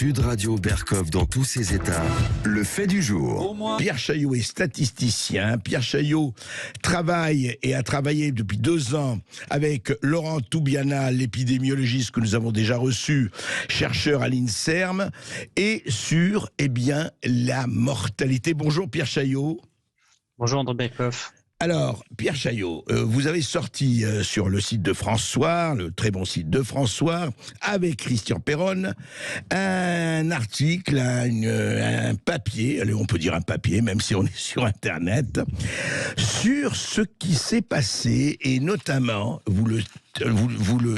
Sud Radio Berkov dans tous ses états. Le fait du jour. Pierre Chaillot est statisticien. Pierre Chaillot travaille et a travaillé depuis 2 ans avec Laurent Toubiana, l'épidémiologiste que nous avons déjà reçu, chercheur à l'INSERM, et sur la mortalité. Bonjour Pierre Chaillot. Bonjour André Berkov. Alors, Pierre Chaillot, vous avez sorti sur le site de François, le très bon site de François, avec Christian Perron, un article, un papier, allez, on peut dire un papier, même si on est sur Internet, sur ce qui s'est passé, et notamment, vous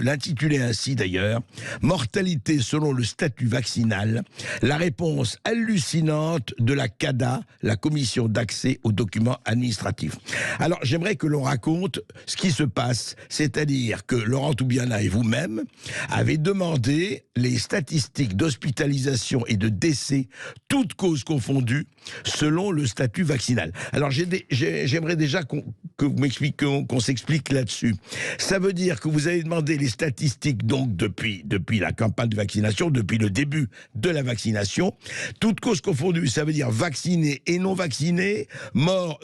l'intitulez ainsi d'ailleurs, mortalité selon le statut vaccinal, la réponse hallucinante de la CADA, la commission d'accès aux documents administratifs. Alors j'aimerais que l'on raconte ce qui se passe, c'est-à-dire que Laurent Toubiana et vous-même avez demandé les statistiques d'hospitalisation et de décès, toutes causes confondues, selon le statut vaccinal. Alors j'aimerais déjà que vous m'expliquiez, qu'on s'explique là-dessus. Ça veut dire que vous avez demandé les statistiques donc depuis la campagne de vaccination, depuis le début de la vaccination, toutes causes confondues, ça veut dire vaccinés et non vaccinés, morts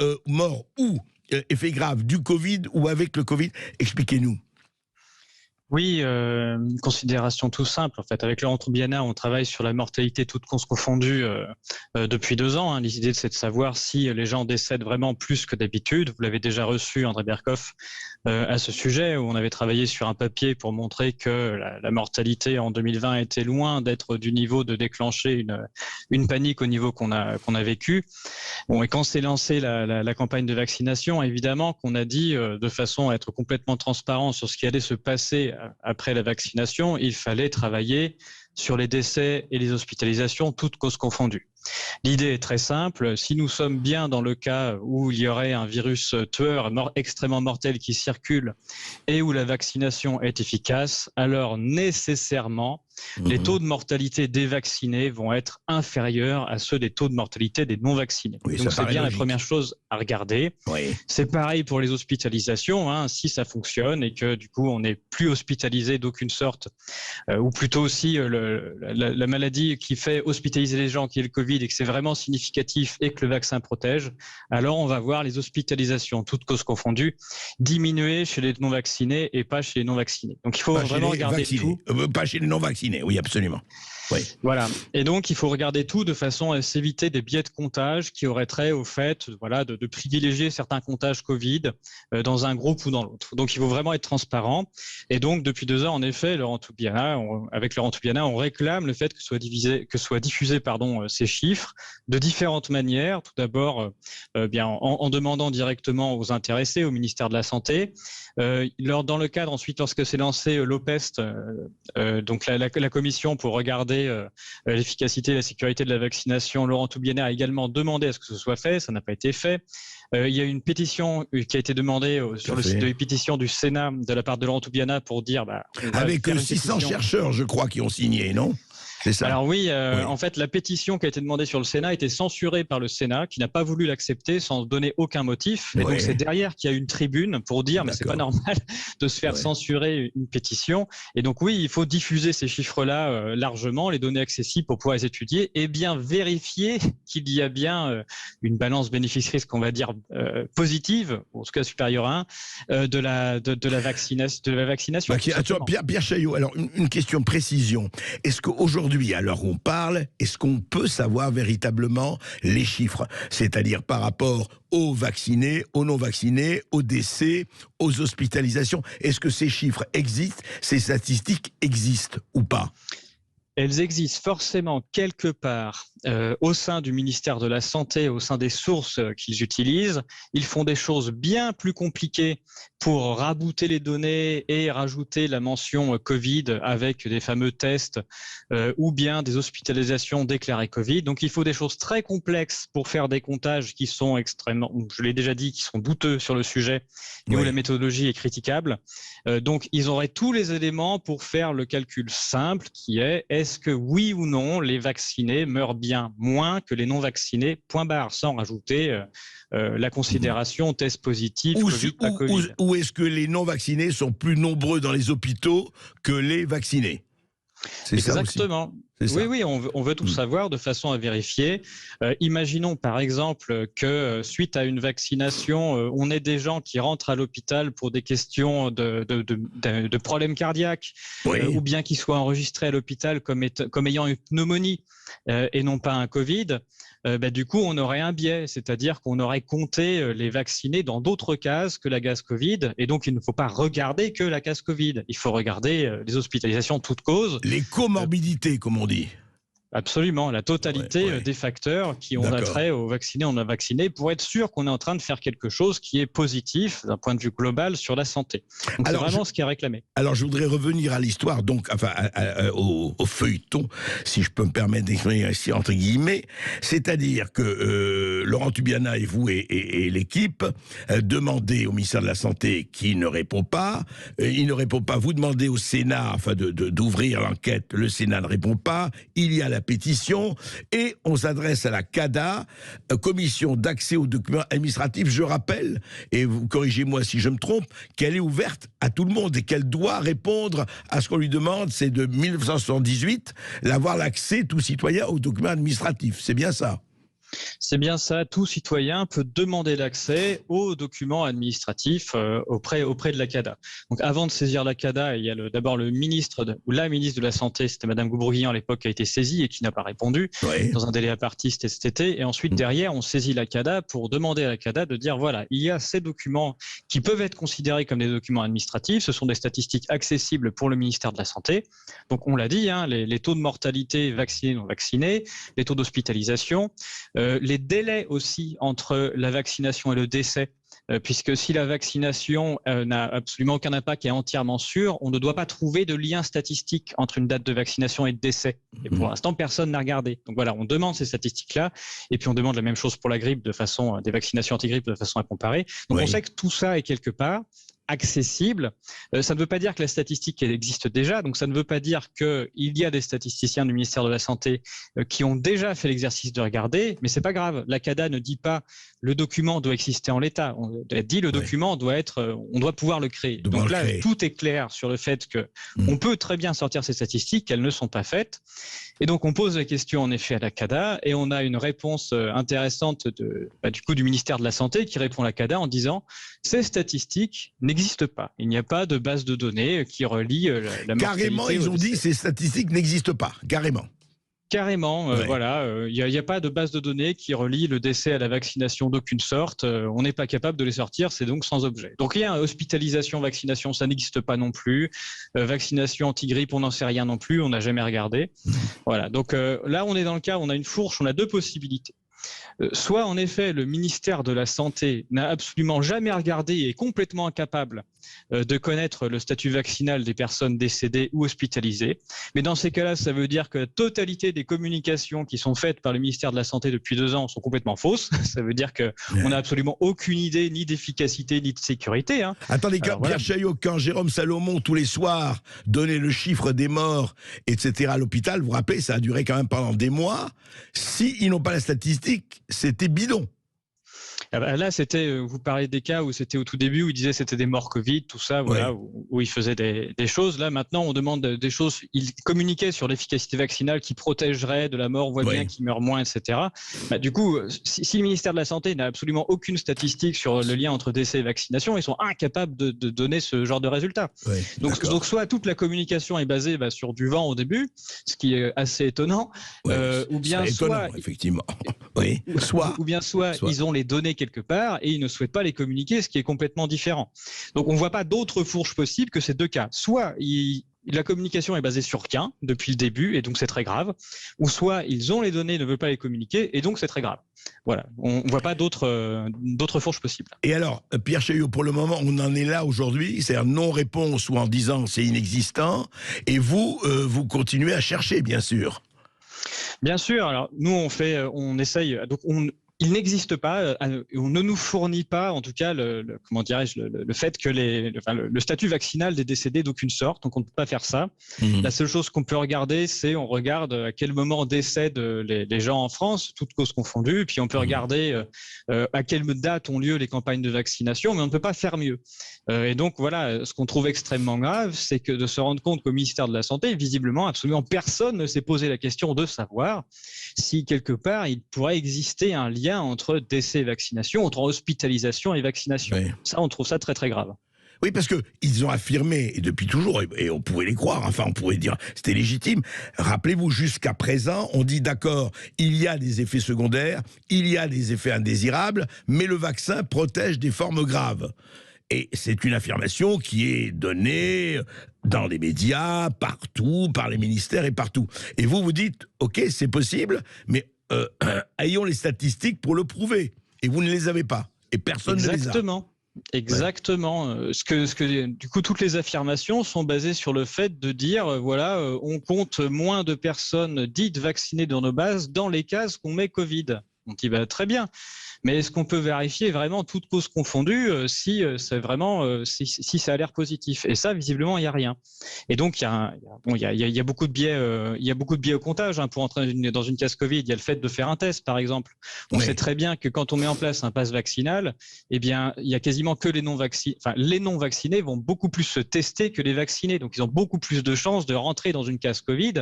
ou effets graves du Covid ou avec le Covid. Expliquez-nous. Oui, une considération tout simple. En fait, avec Laurent Toubiana, on travaille sur la mortalité toutes causes confondues depuis 2 ans. L'idée, c'est de savoir si les gens décèdent vraiment plus que d'habitude. Vous l'avez déjà reçu, André Berkov, à ce sujet, où on avait travaillé sur un papier pour montrer que la mortalité en 2020 était loin d'être du niveau de déclencher une panique au niveau qu'on a vécu. Bon, et quand s'est lancée la campagne de vaccination, évidemment qu'on a dit de façon à être complètement transparent sur ce qui allait se passer après la vaccination, il fallait travailler sur les décès et les hospitalisations, toutes causes confondues. L'idée est très simple. Si nous sommes bien dans le cas où il y aurait un virus tueur extrêmement mortel qui circule et où la vaccination est efficace, alors nécessairement, les taux de mortalité des vaccinés vont être inférieurs à ceux des taux de mortalité des non-vaccinés. Oui, donc c'est bien logique. la première chose à regarder. Oui. C'est pareil pour les hospitalisations. Si ça fonctionne et que du coup on n'est plus hospitalisé d'aucune sorte, ou plutôt aussi la maladie qui fait hospitaliser les gens, qui est le Covid, et que c'est vraiment significatif et que le vaccin protège, alors on va voir les hospitalisations, toutes causes confondues, diminuer chez les non-vaccinés et pas chez les non-vaccinés. Donc il faut vraiment regarder tout. Pas chez les non-vaccinés, oui, absolument. Oui. Voilà. Et donc, il faut regarder tout de façon à s'éviter des biais de comptage qui auraient trait au fait de privilégier certains comptages Covid dans un groupe ou dans l'autre. Donc, il faut vraiment être transparent. Et donc, depuis 2 ans, en effet, avec Laurent Toubiana, on réclame le fait que soient diffusés ces chiffres de différentes manières. Tout d'abord, en demandant directement aux intéressés, au ministère de la Santé. Dans le cadre, ensuite, lorsque s'est lancé l'OPEST, donc la commission pour regarder l'efficacité et la sécurité de la vaccination, Laurent Toubiana a également demandé à ce que ce soit fait, ça n'a pas été fait. Il y a une pétition qui a été demandée sur le site de pétition du Sénat de la part de Laurent Toubiana pour dire... avec 600 chercheurs, je crois, qui ont signé, non ? C'est ça. Alors oui, en fait, la pétition qui a été demandée sur le Sénat a été censurée par le Sénat, qui n'a pas voulu l'accepter sans donner aucun motif. Et donc c'est derrière qu'il y a une tribune pour dire mais c'est pas normal de se faire censurer une pétition. Et donc oui, il faut diffuser ces chiffres-là largement, les données accessibles pour pouvoir les étudier et bien vérifier qu'il y a bien une balance bénéfice-risque, on va dire positive, en tout cas supérieure à 1, de la vaccination. Attends, Pierre Chaillot, alors une question de précision. Est-ce qu'aujourd'hui, à l'heure où on parle, est-ce qu'on peut savoir véritablement les chiffres? C'est-à-dire par rapport aux vaccinés, aux non-vaccinés, aux décès, aux hospitalisations. Est-ce que ces chiffres existent, ces statistiques existent ou pas? Elles existent forcément quelque part au sein du ministère de la Santé, au sein des sources qu'ils utilisent. Ils font des choses bien plus compliquées pour rabooter les données et rajouter la mention Covid avec des fameux tests ou bien des hospitalisations déclarées Covid. Donc il faut des choses très complexes pour faire des comptages qui sont extrêmement, je l'ai déjà dit, qui sont douteux sur le sujet et où la méthodologie est critiquable. Donc ils auraient tous les éléments pour faire le calcul simple qui est-ce que oui ou non les vaccinés meurent bien moins que les non-vaccinés, point barre, sans rajouter la considération test positif, Covid, pas Covid. Ou est-ce que les non-vaccinés sont plus nombreux dans les hôpitaux que les vaccinés? Exactement. c'est ça? Oui, on veut tout savoir de façon à vérifier. Imaginons par exemple que suite à une vaccination, on ait des gens qui rentrent à l'hôpital pour des questions de problèmes cardiaques, Oui. ou bien qui soient enregistrés à l'hôpital comme ayant une pneumonie et non pas un Covid. Du coup, on aurait un biais, c'est-à-dire qu'on aurait compté les vaccinés dans d'autres cases que la case Covid, et donc il ne faut pas regarder que la case Covid. Il faut regarder les hospitalisations toutes causes. Les comorbidités, comme on dit. Absolument, la totalité Ouais. des facteurs qui ont D'accord. attrait aux vaccinés, on a vacciné, pour être sûr qu'on est en train de faire quelque chose qui est positif d'un point de vue global sur la santé. Donc c'est vraiment ce qui est réclamé. Alors, je voudrais revenir à l'histoire, donc, enfin, au feuilleton, si je peux me permettre d'exprimer ici, entre guillemets. C'est-à-dire que Laurent Tubiana et vous et l'équipe demandez au ministère de la Santé qui ne répond pas. Il ne répond pas. Vous demandez au Sénat, enfin, d'ouvrir l'enquête. Le Sénat ne répond pas. Il y a la pétition et on s'adresse à la CADA, commission d'accès aux documents administratifs. Je rappelle, et vous corrigez-moi si je me trompe, qu'elle est ouverte à tout le monde et qu'elle doit répondre à ce qu'on lui demande. C'est de 1978, d'avoir l'accès, tout citoyen, aux documents administratifs. C'est bien ça? C'est bien ça, tout citoyen peut demander l'accès aux documents administratifs auprès de la CADA. Donc avant de saisir la CADA, il y a d'abord le ministre ou la ministre de la Santé, c'était Madame Goubourguian à l'époque, qui a été saisie et qui n'a pas répondu dans un délai imparti cet été. Et ensuite, derrière, on saisit la CADA pour demander à la CADA de dire voilà, il y a ces documents qui peuvent être considérés comme des documents administratifs. Ce sont des statistiques accessibles pour le ministère de la Santé. Donc on l'a dit, hein, les taux de mortalité vaccinés non vaccinés, les taux d'hospitalisation, les délais aussi entre la vaccination et le décès, puisque si la vaccination n'a absolument aucun impact et est entièrement sûre, on ne doit pas trouver de lien statistique entre une date de vaccination et de décès. Et pour l'instant, personne n'a regardé. Donc voilà, on demande ces statistiques-là, et puis on demande la même chose pour la grippe, des vaccinations anti-grippe de façon à comparer. Donc on sait que tout ça est quelque part accessible. Ça ne veut pas dire que la statistique elle existe déjà, donc ça ne veut pas dire qu'il y a des statisticiens du ministère de la Santé qui ont déjà fait l'exercice de regarder, mais c'est pas grave. La CADA ne dit pas le document doit exister en l'état. Elle dit le document doit être, on doit pouvoir le créer. Donc là, tout est clair sur le fait que on peut très bien sortir ces statistiques, qu'elles ne sont pas faites. Et donc on pose la question en effet à la CADA et on a une réponse intéressante du ministère de la Santé qui répond à la CADA en disant ces statistiques n'existent pas. Il n'y a pas de base de données qui relie la mortalité. Carrément, ils ont dit ces statistiques n'existent pas. Carrément. Carrément, voilà, il n'y a pas de base de données qui relie le décès à la vaccination d'aucune sorte. On n'est pas capable de les sortir, c'est donc sans objet. Donc il y a hospitalisation, vaccination, ça n'existe pas non plus. Vaccination anti-grippe, on n'en sait rien non plus, on n'a jamais regardé. Voilà, donc là on est dans le cas, on a une fourche, on a deux possibilités. Soit en effet le ministère de la Santé n'a absolument jamais regardé et est complètement incapable de connaître le statut vaccinal des personnes décédées ou hospitalisées. Mais dans ces cas-là, ça veut dire que la totalité des communications qui sont faites par le ministère de la Santé depuis 2 ans sont complètement fausses. Ça veut dire qu'on n'a absolument aucune idée ni d'efficacité ni de sécurité. Hein. Attendez, Pierre Chaillot, quand Jérôme Salomon, tous les soirs, donnait le chiffre des morts, etc. à l'hôpital, vous vous rappelez, ça a duré quand même pendant des mois. S'ils n'ont pas la statistique, c'était bidon. Là, vous parlez des cas où c'était au tout début, où il disait c'était des morts Covid, tout ça, voilà, où il faisait des choses. Là, maintenant, on demande des choses. Il communiquait sur l'efficacité vaccinale qui protégerait de la mort, on voit bien qu'il meurt moins, etc. Du coup, si le ministère de la Santé n'a absolument aucune statistique sur le lien entre décès et vaccination, ils sont incapables de donner ce genre de résultats. Donc, soit toute la communication est basée sur du vent au début, ce qui est assez étonnant, ou bien soit, effectivement, soit ils ont les données quelque part et ils ne souhaitent pas les communiquer, ce qui est complètement différent. Donc on ne voit pas d'autres fourches possibles que ces deux cas. Soit la communication est basée sur rien depuis le début et donc c'est très grave, ou soit ils ont les données, ne veulent pas les communiquer et donc c'est très grave. Voilà, on ne voit pas d'autres fourches possibles. Et alors, Pierre Chaillot, pour le moment, on en est là aujourd'hui, c'est-à-dire non-réponse ou en disant c'est inexistant, et vous continuez à chercher, bien sûr. Bien sûr, alors nous on essaye, donc il n'existe pas, on ne nous fournit pas, en tout cas, comment dirais-je, le fait que le statut vaccinal des décédés d'aucune sorte, donc on ne peut pas faire ça. La seule chose qu'on peut regarder, c'est on regarde à quel moment décèdent les gens en France, toutes causes confondues, puis on peut regarder à quelle date ont lieu les campagnes de vaccination, mais on ne peut pas faire mieux. Et donc voilà, ce qu'on trouve extrêmement grave, c'est que de se rendre compte qu'au ministère de la Santé, visiblement, absolument personne ne s'est posé la question de savoir si quelque part il pourrait exister un lien entre décès et vaccination, entre hospitalisation et vaccination. Oui. Ça, on trouve ça très très grave. Oui, parce qu'ils ont affirmé, et depuis toujours, et on pouvait les croire, enfin on pourrait dire c'était légitime, rappelez-vous, jusqu'à présent, on dit d'accord, il y a des effets secondaires, il y a des effets indésirables, mais le vaccin protège des formes graves. Et c'est une affirmation qui est donnée dans les médias, partout, par les ministères et partout. Et vous dites, ok, c'est possible, mais ayons les statistiques pour le prouver. Et vous ne les avez pas. Et personne ne les a. Exactement. Ouais. Du coup, toutes les affirmations sont basées sur le fait de dire, voilà, on compte moins de personnes dites vaccinées dans nos bases dans les cases qu'on met Covid. On dit, très bien. Mais est-ce qu'on peut vérifier vraiment toutes causes confondues si c'est vraiment si ça a l'air positif? Et ça, visiblement, il n'y a rien. Et donc, il y a beaucoup de biais, il y a beaucoup de biais au comptage pour entrer dans une case Covid. Il y a le fait de faire un test, par exemple. On sait très bien que quand on met en place un pass vaccinal, eh bien, il y a quasiment que les non-vaccinés. Enfin, les non-vaccinés vont beaucoup plus se tester que les vaccinés. Donc, ils ont beaucoup plus de chances de rentrer dans une case Covid,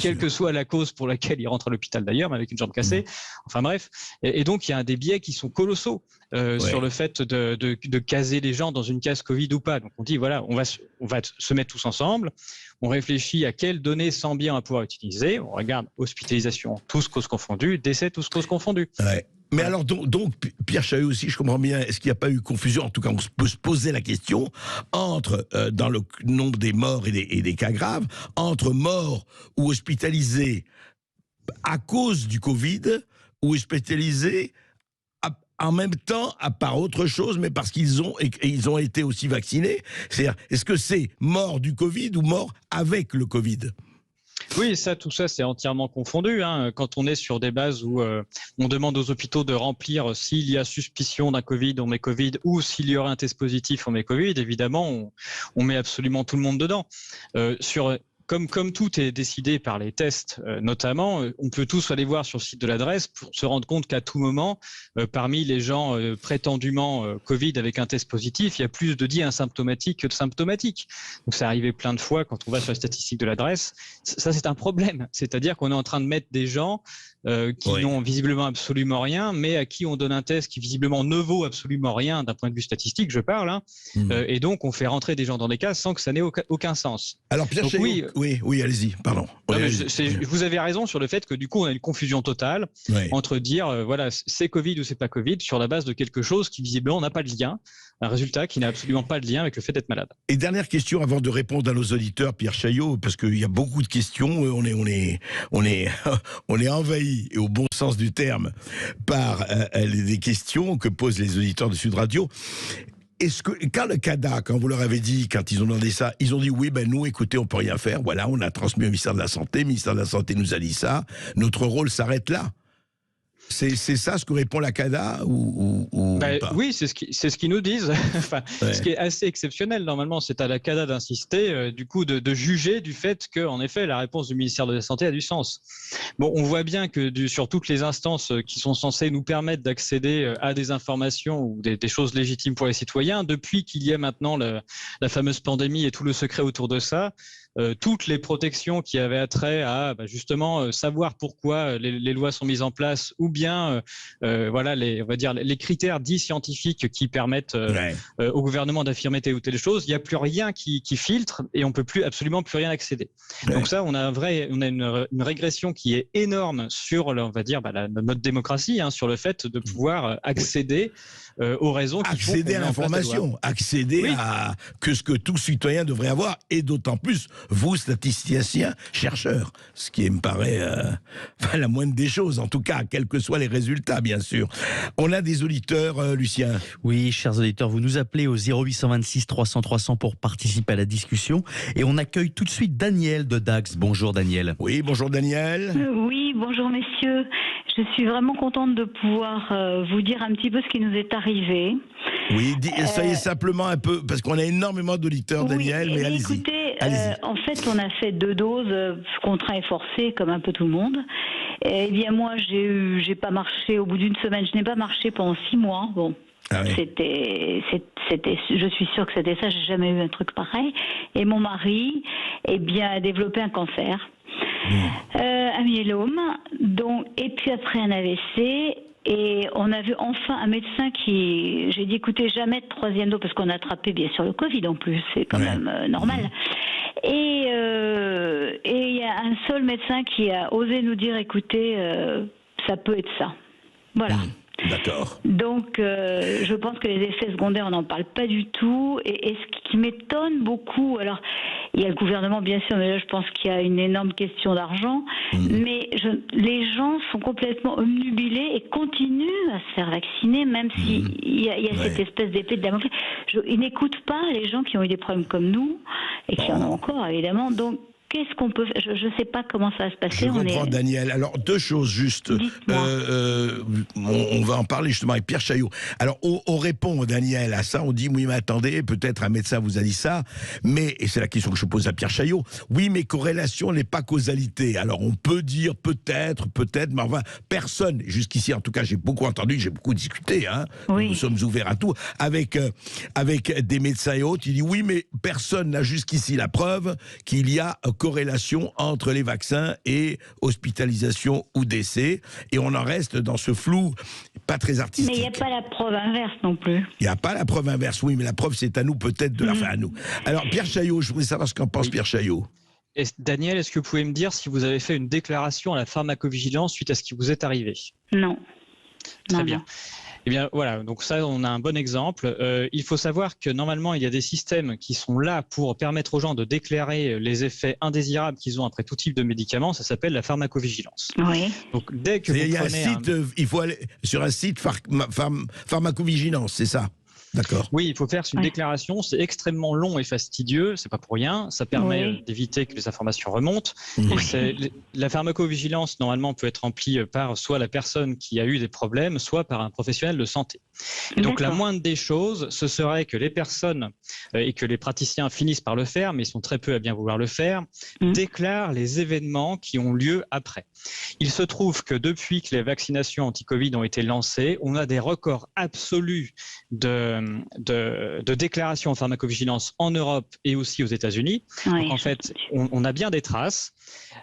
quelle que soit la cause pour laquelle ils rentrent à l'hôpital d'ailleurs, mais avec une jambe cassée. Enfin bref. Et donc, il y a des biais qui sont colossaux sur le fait de caser les gens dans une case Covid ou pas. Donc on dit voilà, on va se mettre tous ensemble, on réfléchit à quelles données sans bien on va pouvoir utiliser, on regarde hospitalisation, tous causes confondues, décès, tous causes confondues. Ouais. Mais alors donc Pierre Chaillot aussi, je comprends bien, est-ce qu'il n'y a pas eu confusion? En tout cas, on peut se poser la question entre, dans le nombre des morts et des cas graves, entre morts ou hospitalisés à cause du Covid ou hospitalisés en même temps, par autre chose, mais parce qu'ils ont été aussi vaccinés. C'est-à-dire, est-ce que c'est mort du Covid ou mort avec le Covid? Oui, tout ça, c'est entièrement confondu. Quand on est sur des bases où on demande aux hôpitaux de remplir s'il y a suspicion d'un Covid, on met Covid, ou s'il y aurait un test positif, on met Covid, évidemment, on met absolument tout le monde dedans. Comme tout est décidé par les tests, notamment, on peut tous aller voir sur le site de l'adresse pour se rendre compte qu'à tout moment, parmi les gens prétendument Covid avec un test positif, il y a plus de dits asymptomatiques que de symptomatiques. Donc c'est arrivé plein de fois quand on va sur les statistiques de l'adresse. Ça, c'est un problème. C'est-à-dire qu'on est en train de mettre des gens qui n'ont visiblement absolument rien, mais à qui on donne un test qui visiblement ne vaut absolument rien d'un point de vue statistique, je parle. Et donc on fait rentrer des gens dans des cases sans que ça n'ait aucun sens. Alors Pierre Chaillot, oui, allez-y, pardon. Vous avez raison sur le fait que du coup on a une confusion totale entre dire voilà, c'est Covid ou c'est pas Covid sur la base de quelque chose qui visiblement n'a pas de lien, un résultat qui n'a absolument pas de lien avec le fait d'être malade. Et dernière question avant de répondre à nos auditeurs, Pierre Chaillot, parce qu'il y a beaucoup de questions, on est envahi, et au bon sens du terme, par des questions que posent les auditeurs de Sud Radio. Est-ce que, quand le CADA, quand vous leur avez dit, quand ils ont demandé ça, ils ont dit oui, nous, écoutez, on peut rien faire, voilà, on a transmis au ministère de la Santé, le ministère de la Santé nous a dit ça, notre rôle s'arrête là. C'est ça ce que répond la CADA ou pas? Oui, c'est ce qu'ils nous disent. Ce qui est assez exceptionnel, normalement, c'est à la CADA d'insister, du coup, de juger du fait que, en effet, la réponse du ministère de la Santé a du sens. Bon, on voit bien que sur toutes les instances qui sont censées nous permettre d'accéder à des informations ou des choses légitimes pour les citoyens, depuis qu'il y a maintenant la fameuse pandémie et tout le secret autour de ça, toutes les protections qui avaient attrait à justement savoir pourquoi les lois sont mises en place, ou bien voilà, on va dire les critères dits scientifiques qui permettent au gouvernement d'affirmer telle ou telle chose, il n'y a plus rien qui filtre et on peut absolument plus rien accéder. Donc ça, on a une régression qui est énorme sur, on va dire, notre démocratie, sur le fait de pouvoir accéder aux raisons qui accéder à l'information, accéder à ce que tout citoyen devrait avoir, et d'autant plus vous, statisticiens, chercheurs, ce qui me paraît la moindre des choses, en tout cas, quels que soient les résultats, bien sûr. On a des auditeurs, Lucien. Oui, chers auditeurs, vous nous appelez au 0826 300 300 pour participer à la discussion. Et on accueille tout de suite Daniel de Dax. Bonjour Daniel. Oui, bonjour Daniel. Oui, bonjour messieurs. Je suis vraiment contente de pouvoir vous dire un petit peu ce qui nous est arrivé. Oui, soyez simplement un peu, parce qu'on a énormément d'auditeurs, Daniel, mais allez-y. Écoutez, allez-y. en fait, on a fait 2 doses, contraint et forcé, comme un peu tout le monde. Eh bien, moi, j'ai pas marché au bout d'une semaine. Je n'ai pas marché pendant 6 mois. Bon. Ah oui. Je suis sûre que c'était ça. J'ai jamais eu un truc pareil. Et mon mari, eh bien, a développé un cancer, un myélome, et puis après un AVC. Et on a vu enfin un médecin j'ai dit écoutez, jamais de 3e dose, parce qu'on a attrapé bien sûr le Covid en plus, c'est quand même normal. Et il y a un seul médecin qui a osé nous dire écoutez, ça peut être ça. Voilà. D'accord. Donc, je pense que les effets secondaires, on n'en parle pas du tout. Et ce qui m'étonne beaucoup, alors, il y a le gouvernement, bien sûr, mais là, je pense qu'il y a une énorme question d'argent. Mais les gens sont complètement obnubilés et continuent à se faire vacciner, même s'il y a cette espèce d'épée de Damoclès. Ils n'écoutent pas les gens qui ont eu des problèmes comme nous, et qui en ont encore, évidemment. Donc, qu'est-ce qu'on peut faire? Je ne sais pas comment ça va se passer. Je comprends, Daniel. Alors, 2 choses juste. On va en parler justement avec Pierre Chaillot. Alors, on répond, Daniel, à ça. On dit, oui, mais attendez, peut-être un médecin vous a dit ça. Mais, et c'est la question que je pose à Pierre Chaillot, oui, mais corrélation n'est pas causalité. Alors, on peut dire peut-être, mais enfin, personne, jusqu'ici, en tout cas, j'ai beaucoup entendu, j'ai beaucoup discuté, hein. Oui. Nous sommes ouverts à tout. Avec des médecins et autres, il dit, oui, mais personne n'a jusqu'ici la preuve qu'il y a corrélation entre les vaccins et hospitalisation ou décès, et on en reste dans ce flou pas très artistique. Mais il n'y a pas la preuve inverse non plus. Il n'y a pas la preuve inverse, oui, mais la preuve c'est à nous peut-être de la faire à nous. Alors Pierre Chaillot, je voudrais savoir ce qu'en pense Pierre Chaillot. Daniel, est-ce que vous pouvez me dire si vous avez fait une déclaration à la pharmacovigilance suite à ce qui vous est arrivé? Non. Très bien. Eh bien voilà, donc ça on a un bon exemple. Il faut savoir que normalement il y a des systèmes qui sont là pour permettre aux gens de déclarer les effets indésirables qu'ils ont après tout type de médicaments. Ça s'appelle la pharmacovigilance. Oui. Donc dès que il y a un site, il faut aller sur un site pharmacovigilance, c'est ça? D'accord. Oui, il faut faire une déclaration. C'est extrêmement long et fastidieux. C'est pas pour rien. Ça permet d'éviter que les informations remontent. Et la pharmacovigilance, normalement, peut être remplie par soit la personne qui a eu des problèmes, soit par un professionnel de santé. Et donc, la moindre des choses, ce serait que les personnes et que les praticiens finissent par le faire, mais ils sont très peu à bien vouloir le faire, déclarent les événements qui ont lieu après. Il se trouve que depuis que les vaccinations anti-Covid ont été lancées, on a des records absolus de déclarations en pharmacovigilance en Europe et aussi aux États-Unis. Donc en fait, on a bien des traces.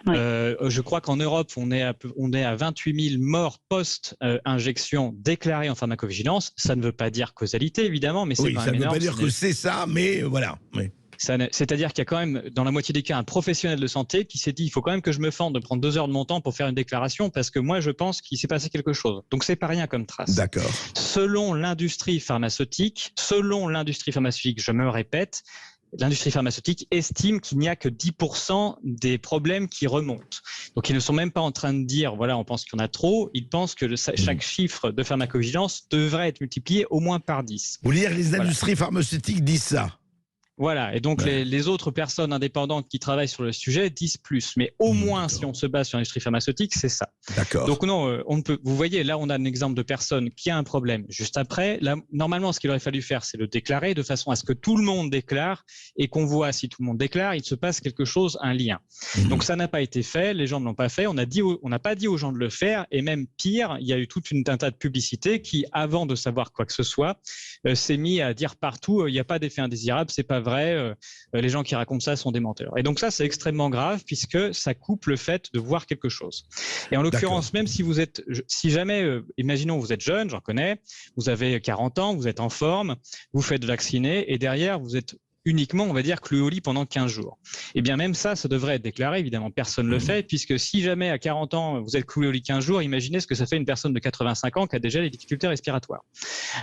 Je crois qu'en Europe, on est à 28 000 morts post-injection déclarées en pharmacovigilance. Ça ne veut pas dire causalité, évidemment, mais c'est quand même énorme. Ça ne veut pas dire que c'est ça, mais voilà. Oui. C'est-à-dire qu'il y a quand même, dans la moitié des cas, un professionnel de santé qui s'est dit il faut quand même que je me fente de prendre 2 heures de mon temps pour faire une déclaration parce que moi, je pense qu'il s'est passé quelque chose. Donc, c'est pas rien comme trace. D'accord. Selon l'industrie pharmaceutique, je me répète, l'industrie pharmaceutique estime qu'il n'y a que 10% des problèmes qui remontent. Donc, ils ne sont même pas en train de dire, voilà, on pense qu'il y en a trop. Ils pensent que chaque chiffre de pharmacovigilance devrait être multiplié au moins par 10. Vous voulez dire que les industries pharmaceutiques disent ça? Voilà, et donc les autres personnes indépendantes qui travaillent sur le sujet disent plus, mais au moins si on se base sur l'industrie pharmaceutique, c'est ça. D'accord. Donc non, on ne peut. Vous voyez, là on a un exemple de personne qui a un problème juste après. Là, normalement, ce qu'il aurait fallu faire, c'est le déclarer de façon à ce que tout le monde déclare et qu'on voit si tout le monde déclare, il se passe quelque chose, un lien. Donc ça n'a pas été fait, les gens ne l'ont pas fait. On n'a pas dit aux gens de le faire, et même pire, il y a eu toute un tas de publicités qui, avant de savoir quoi que ce soit, s'est mis à dire partout, il n'y a pas d'effet indésirable, c'est pas vrai, les gens qui racontent ça sont des menteurs. Et donc ça, c'est extrêmement grave puisque ça coupe le fait de voir quelque chose. Et en l'occurrence, même si jamais, imaginons vous êtes jeune, j'en connais, vous avez 40 ans, vous êtes en forme, vous faites vacciner et derrière vous êtes uniquement, on va dire, cloué au lit pendant 15 jours. Et bien même ça devrait être déclaré, évidemment, personne ne le fait, puisque si jamais à 40 ans, vous êtes cloué au lit 15 jours, imaginez ce que ça fait une personne de 85 ans qui a déjà des difficultés respiratoires.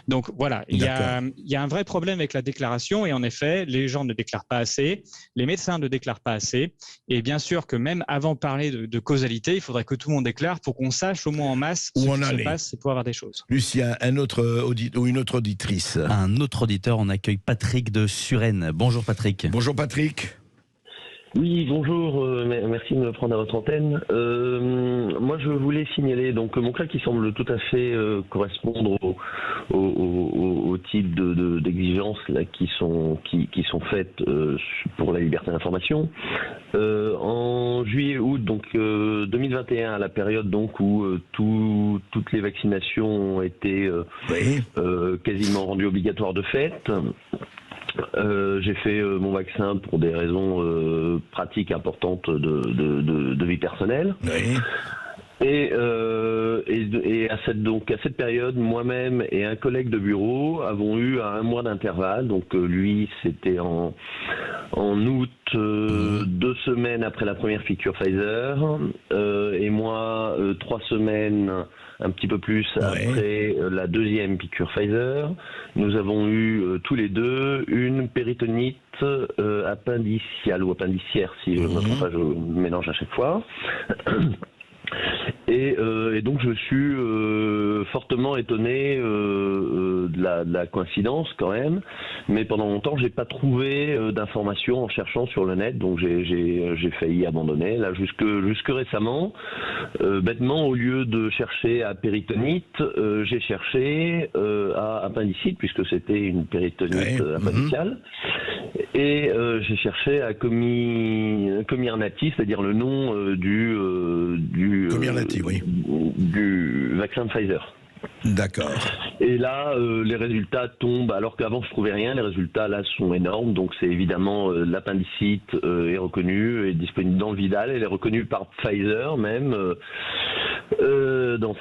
Donc voilà, il y a un vrai problème avec la déclaration, et en effet, les gens ne déclarent pas assez, les médecins ne déclarent pas assez, et bien sûr que même avant de parler de causalité, il faudrait que tout le monde déclare pour qu'on sache au moins en masse ce qui se passe et pour avoir des choses. Lucien, un autre ou une autre auditrice. Un autre auditeur, on accueille Patrick de Suresnes. Bonjour Patrick. Bonjour Patrick. Oui, bonjour, merci de me prendre à votre antenne. Moi, je voulais signaler donc mon cas qui semble tout à fait correspondre au type d'exigences là qui sont faites pour la liberté d'information. En juillet-août donc 2021, à la période donc où toutes les vaccinations ont été quasiment rendues obligatoires de fait. J'ai fait mon vaccin pour des raisons pratiques importantes de vie personnelle. Oui. Et à cette période, moi-même et un collègue de bureau avons eu à 1 mois d'intervalle. Donc lui, c'était en août, 2 semaines après la première piqûre Pfizer, et moi 3 semaines, un petit peu plus après la deuxième piqûre Pfizer. Nous avons eu tous les deux une péritonite appendiciale ou appendiciaire, si je ne me trompe pas, je mélange à chaque fois. Et donc je suis fortement étonné de la coïncidence quand même, mais pendant longtemps j'ai pas trouvé d'informations en cherchant sur le net, donc j'ai failli abandonner. Là jusque récemment, bêtement, au lieu de chercher à péritonite, j'ai cherché à appendicite, puisque c'était une péritonite appendiciale. Et j'ai cherché à Comirnaty, c'est-à-dire le nom du vaccin de Pfizer. D'accord. Et là, les résultats tombent, alors qu'avant je trouvais rien, les résultats là sont énormes, donc c'est évidemment l'appendicite est reconnue, est disponible dans le Vidal, elle est reconnue par Pfizer même, dans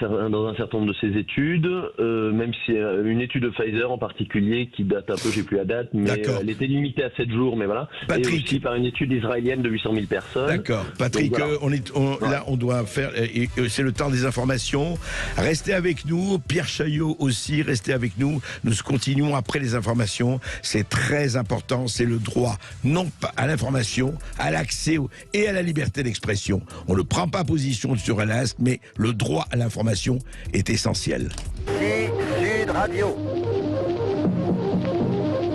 un certain nombre de ses études, même si une étude de Pfizer en particulier qui date un peu, j'ai plus la date, mais elle était limitée à 7 jours, mais voilà, Patrick. Et aussi par une étude israélienne de 800 000 personnes. D'accord, Patrick, donc, voilà. Là on doit faire, c'est le temps des informations, restez avec nous, Pierre Chaillot aussi, restez avec nous, nous continuons après les informations, c'est très important, c'est le droit, non pas à l'information, à l'accès et à la liberté d'expression. On ne prend pas position sur un asque, mais le droit à l'information est essentiel. Sud Radio.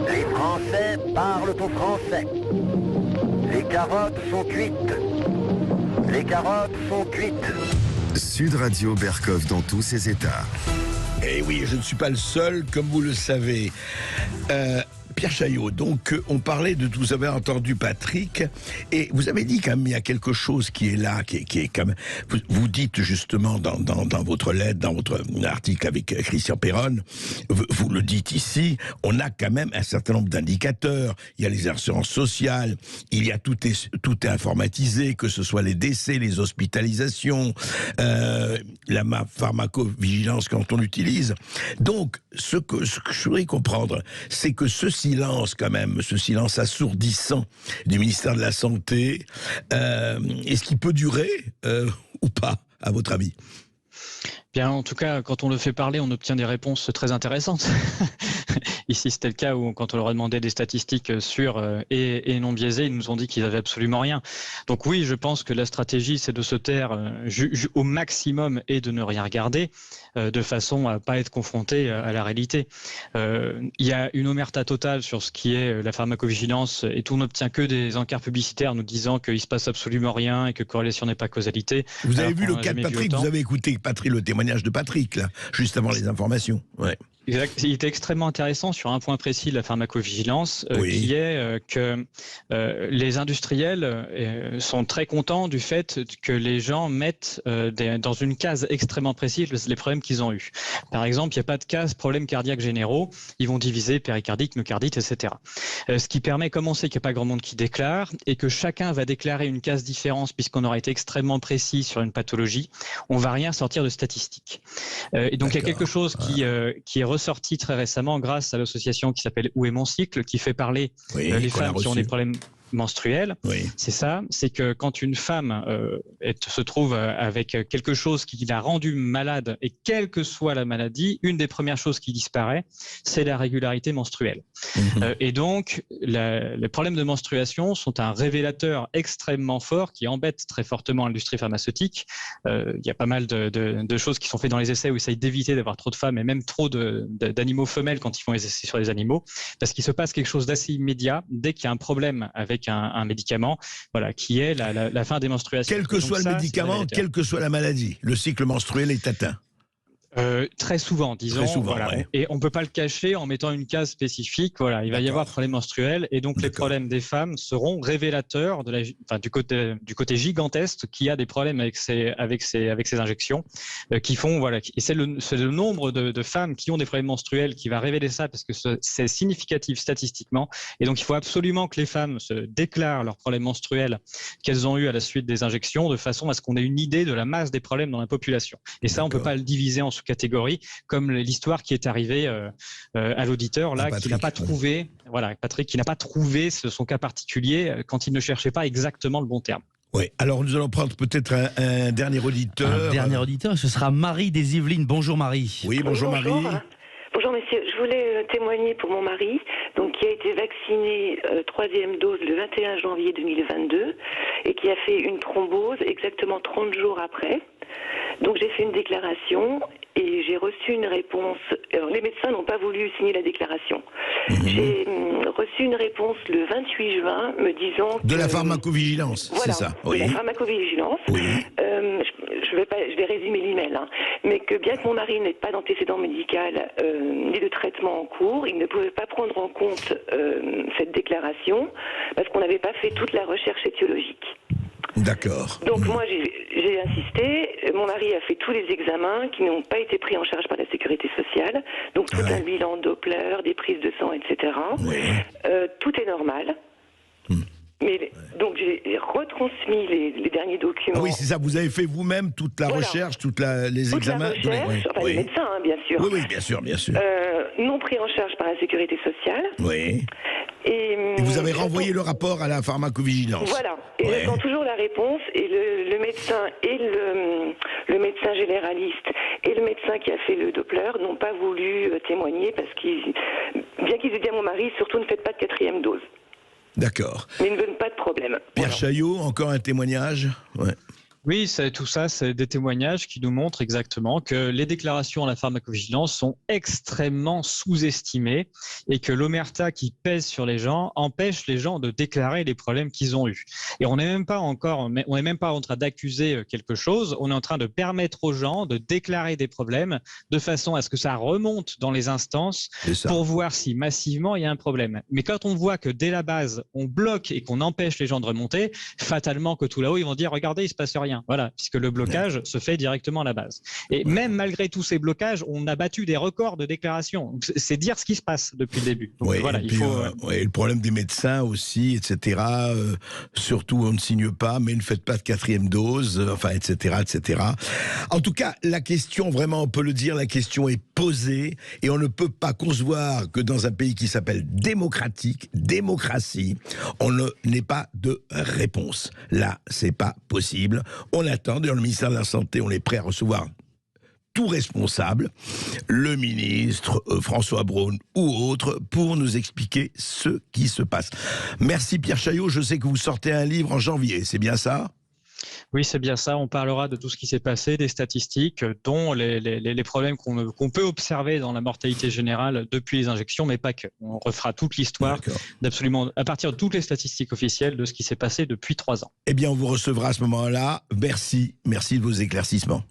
Les Français parlent au français. Les carottes sont cuites. Les carottes sont cuites. Sud Radio Berkov dans tous ses états. Eh oui, je ne suis pas le seul, comme vous le savez. Pierre Chaillot, donc on parlait de, vous avez entendu Patrick, et vous avez dit quand même il y a quelque chose qui est là, qui est quand même, vous dites justement dans votre lettre, dans votre article avec Christian Perron, vous le dites ici, on a quand même un certain nombre d'indicateurs, il y a les assurances sociales, il y a tout est informatisé, que ce soit les décès, les hospitalisations, la pharmacovigilance quand on l'utilise. Donc ce que je voudrais comprendre, c'est que ce silence quand même, ce silence assourdissant du ministère de la Santé, est-ce qu'il peut durer ou pas, à votre avis ? Bien, en tout cas, quand on le fait parler, on obtient des réponses très intéressantes. Ici, c'était le cas où, quand on leur a demandé des statistiques sûres et non biaisées, ils nous ont dit qu'ils n'avaient absolument rien. Donc oui, je pense que la stratégie, c'est de se taire au maximum et de ne rien regarder, de façon à ne pas être confronté à la réalité. Il y a une omerta totale sur ce qui est la pharmacovigilance, et on n'obtient que des encarts publicitaires nous disant qu'il ne se passe absolument rien et que corrélation n'est pas causalité. Vous avez vu le cas de Patrick, vous avez écouté le témoignage de Patrick, là, juste avant les informations. Ouais. Exact. Il était extrêmement intéressant sur un point précis de la pharmacovigilance, qui est que les industriels sont très contents du fait que les gens mettent dans une case extrêmement précise les problèmes qu'ils ont eus. Par exemple, il n'y a pas de case problèmes cardiaques généraux, ils vont diviser péricardique, myocardite, etc. Ce qui permet, comme on sait qu'il n'y a pas grand monde qui déclare, et que chacun va déclarer une case différence puisqu'on aura été extrêmement précis sur une pathologie, on ne va rien sortir de statistiques. Et donc il y a quelque chose qui est ressorti très récemment grâce à association qui s'appelle Où est mon cycle, qui fait parler les femmes qui ont des problèmes menstruels. Oui. C'est ça, c'est que quand une femme se trouve avec quelque chose qui l'a rendue malade, et quelle que soit la maladie, une des premières choses qui disparaît, c'est la régularité menstruelle. Et donc, les problèmes de menstruation sont un révélateur extrêmement fort qui embête très fortement l'industrie pharmaceutique. Il y a pas mal de choses qui sont faites dans les essais où ils essayent d'éviter d'avoir trop de femmes et même trop d'animaux femelles quand ils font les essais sur les animaux, parce qu'il se passe quelque chose d'assez immédiat dès qu'il y a un problème avec un médicament, voilà, qui est la fin des menstruations. Quel que soit le médicament, quelle que soit la maladie, le cycle menstruel est atteint. Très souvent, disons. Très souvent, voilà. ouais. Et on ne peut pas le cacher en mettant une case spécifique. Voilà, il va y avoir problème menstruel, et donc les problèmes des femmes seront révélateurs du côté gigantesque qui a des problèmes avec ces injections, qui font, voilà, et c'est le nombre de femmes qui ont des problèmes menstruels qui va révéler ça, parce que c'est significatif statistiquement. Et donc il faut absolument que les femmes se déclarent leurs problèmes menstruels qu'elles ont eu à la suite des injections, de façon à ce qu'on ait une idée de la masse des problèmes dans la population. Et ça, on ne peut pas le diviser en sous-catégories, comme l'histoire qui est arrivée à l'auditeur là, qui n'a pas trouvé, voilà, Patrick, qui n'a pas trouvé son cas particulier quand il ne cherchait pas exactement le bon terme. Oui, alors nous allons prendre peut-être un dernier auditeur. Un dernier auditeur, ce sera Marie des Yvelines. Bonjour Marie. Oui, bonjour Marie. Bonjour messieurs, je voulais témoigner pour mon mari, donc qui a été vacciné 3e dose le 21 janvier 2022 et qui a fait une thrombose exactement 30 jours après. Donc j'ai fait une déclaration et j'ai reçu une réponse. Alors, les médecins n'ont pas voulu signer la déclaration. J'ai reçu une réponse le 28 juin me disant que... De la pharmacovigilance, voilà, c'est ça. De la pharmacovigilance. Oui. Je vais résumer l'email, hein, mais que bien que mon mari n'ait pas d'antécédent médical ni de traitement en cours, il ne pouvait pas prendre en compte cette déclaration parce qu'on n'avait pas fait toute la recherche étiologique. D'accord. Donc moi j'ai insisté, mon mari a fait tous les examens qui n'ont pas été pris en charge par la sécurité sociale, donc tout un bilan Doppler, des prises de sang, etc. Oui. Tout est normal. Mais donc j'ai retransmis les derniers documents. Ah oui, c'est ça, vous avez fait vous-même toute la recherche, les examens. Toute la recherche, enfin les médecins, hein, bien sûr. Oui, bien sûr, bien sûr. Non pris en charge par la sécurité sociale. Oui. Et vous avez renvoyé le rapport à la pharmacovigilance. Voilà. Et j'attends toujours la réponse. Et le médecin et le médecin généraliste et le médecin qui a fait le Doppler n'ont pas voulu témoigner parce bien qu'ils aient dit à mon mari, surtout ne faites pas de 4e dose. D'accord. Mais ne donne pas de problème. Pierre Chaillot, encore un témoignage. Oui, tout ça, c'est des témoignages qui nous montrent exactement que les déclarations à la pharmacovigilance sont extrêmement sous-estimées et que l'omerta qui pèse sur les gens empêche les gens de déclarer les problèmes qu'ils ont eus. Et on n'est même pas en train d'accuser quelque chose, on est en train de permettre aux gens de déclarer des problèmes de façon à ce que ça remonte dans les instances pour voir si massivement il y a un problème. Mais quand on voit que dès la base, on bloque et qu'on empêche les gens de remonter, fatalement que tout là-haut, ils vont dire « Regardez, il ne se passe rien ». Voilà, puisque le blocage se fait directement à la base. Et même malgré tous ces blocages, on a battu des records de déclarations. C'est dire ce qui se passe depuis le début. Donc, voilà, il faut... le problème des médecins aussi, etc. Surtout, on ne signe pas, mais ne faites pas de 4e dose, etc., etc. En tout cas, la question, vraiment, on peut le dire, la question est posée et on ne peut pas concevoir que dans un pays qui s'appelle démocratie, on n'ait pas de réponse. Là, c'est pas possible. On attend, dans le ministère de la Santé, on est prêt à recevoir tout responsable, le ministre François Braun ou autre, pour nous expliquer ce qui se passe. Merci Pierre Chaillot, je sais que vous sortez un livre en janvier, c'est bien ça ? Oui, c'est bien ça. On parlera de tout ce qui s'est passé, des statistiques, dont les problèmes qu'on peut observer dans la mortalité générale depuis les injections, mais pas que. On refera toute l'histoire à partir de toutes les statistiques officielles de ce qui s'est passé depuis 3 ans. Eh bien, on vous recevra à ce moment-là. Merci de vos éclaircissements.